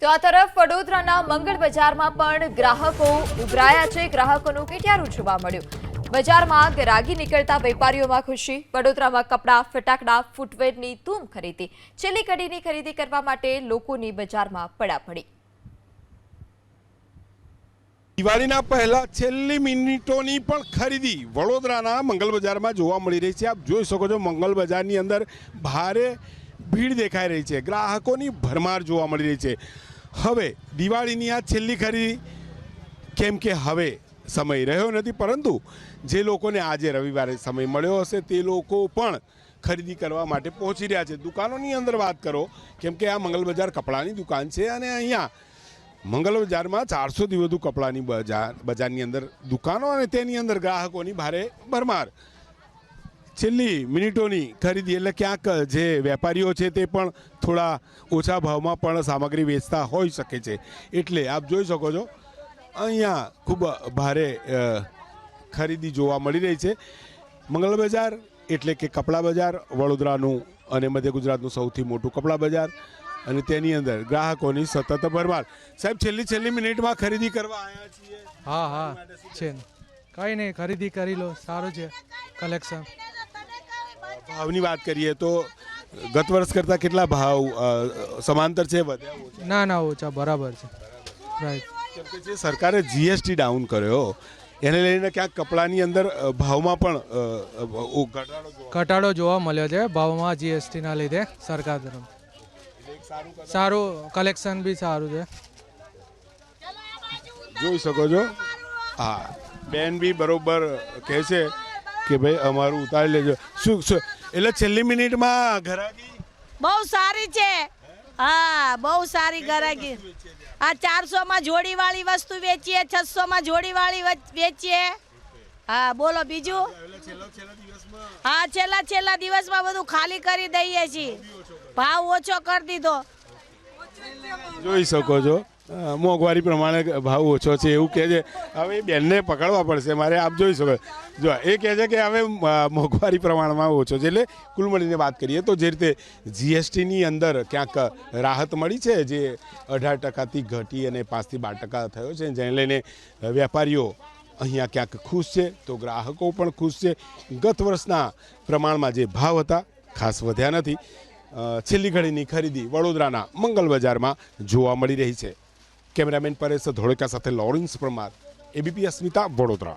તો આ તરફ વડોદરાના મંગળ બજારમાં પણ ગ્રાહકો ઉભરાયા છે। ગ્રાહકોનું કેટિયારું જોવા મળ્યું। બજારમાં ગરાગી નીકળતા વેપારીઓમાં ખુશી। વડોદરામાં કપડાં, ફટાકડા, ફૂટવેરની ધૂમ ખરીદી। છેલ્લી કડીની ખરીદી કરવા માટે લોકોની બજારમાં પડાપડી। દિવાળીના પહેલા છેલ્લી મિનિટોની પણ ખરીદી વડોદરાના મંગલ બજારમાં જોવા મળી રહી છે। આપ જોઈ શકો છો મંગલ બજારની અંદર ભારે ભીડ દેખાઈ રહી છે, ગ્રાહકોની ભરમાર જોવા મળી રહી છે। હવે દિવાળીની આ છેલ્લી ખરીદી, કેમ કે હવે સમય રહ્યો નથી, પરંતુ જે લોકોને આજે રવિવારે સમય મળ્યો હશે તે લોકો પણ ખરીદી કરવા માટે પહોંચી રહ્યા છે। દુકાનોની અંદર વાત કરો, કેમ કે આ મંગલ બજાર કપડાની દુકાન છે અને અહીંયા મંગલ બજારમાં 400થી વધુ કપડાની બજારની અંદર દુકાનો અને તેની અંદર ગ્રાહકોની ભારે ભરમાર। છેલ્લી મિનિટોની ખરીદી એટલે ક્યાંક જે વેપારીઓ છે તે પણ થોડા ઓછા ભાવમાં પણ સામગ્રી વેચતા હોઈ શકે છે। એટલે આપ જોઈ શકો છો અહીંયા ખૂબ ભારે ખરીદી જોવા મળી રહી છે। મંગલ બજાર એટલે કે કપડા બજાર વડોદરાનું અને મધ્ય ગુજરાતનું સૌથી મોટું કપડા બજાર અને તેની અંદર ગ્રાહકોની સતત ભરમાર। સાહેબ, છેલ્લી મિનિટમાં ખરીદી કરવા આવ્યા છીએ। હા છે, કંઈ નહીં, ખરીદી કરી લો, સારું છે કલેક્શન। ભાવની વાત કરીએ તો ગત વર્ષ કરતાં કેટલા ભાવ સમાંતર છે, વધ્યા ઓછા? ના ઓછા બરાબર છે, રાઈટ। કેમ કે જે સરકારે જીએસટી ડાઉન કર્યો એને લઈને ક્યાંક કપડાની અંદર ભાવમાં પણ ઘટાડો જોવા મળ્યો છે ભાવમાં, જીએસટીના લીધે સરકાર તરફ સારું કલેક્શન બી સારું છે। જોઈ શકો છો, હા, બેન બી બરોબર કહે છે કે ભાઈ અમારું ઉતારી લેજો। શું એટલે છેલ્લી મિનિટમાં ઘરાકી બહુ સારી છે। હા, બહુ સારી ઘરાકી। આ 400માં જોડીવાળી વસ્તુ વેચીએ, 600માં જોડીવાળી વેચીએ। હા, બોલો બીજું। હા, છેલ્લા દિવસમાં બધું ખાલી કરી દઈએ છીએ, ભાવ ઓછો કરી દીધો। જોઈ શકો છો મોંઘવારી પ્રમાણે ભાવ ઓછો છે એવું કહે છે। હવે બેનને પકડવા પડશે મારે। આપ જોઈ શકો જો એ કહે છે કે હવે મોંઘવારી પ્રમાણમાં ઓછો છે। એટલે કુલ મળીને વાત કરીએ તો જે રીતે જીએસટીની અંદર ક્યાંક રાહત મળી છે, જે 18%થી ઘટી અને 5થી 12% થયો છે, જેને લઈને વેપારીઓ અહીંયા ક્યાંક ખુશ છે તો ગ્રાહકો પણ ખુશ છે। ગત વર્ષના પ્રમાણમાં જે ભાવ હતા ખાસ વધ્યા નથી। છેલ્લી ઘડીની ખરીદી વડોદરાના મંગલ બજારમાં જોવા મળી રહી છે। કેમેરામેન પરેશ ધોળકા સાથે લોરેન્સ પરમાર, એબીપી અસ્મિતા, વડોદરા।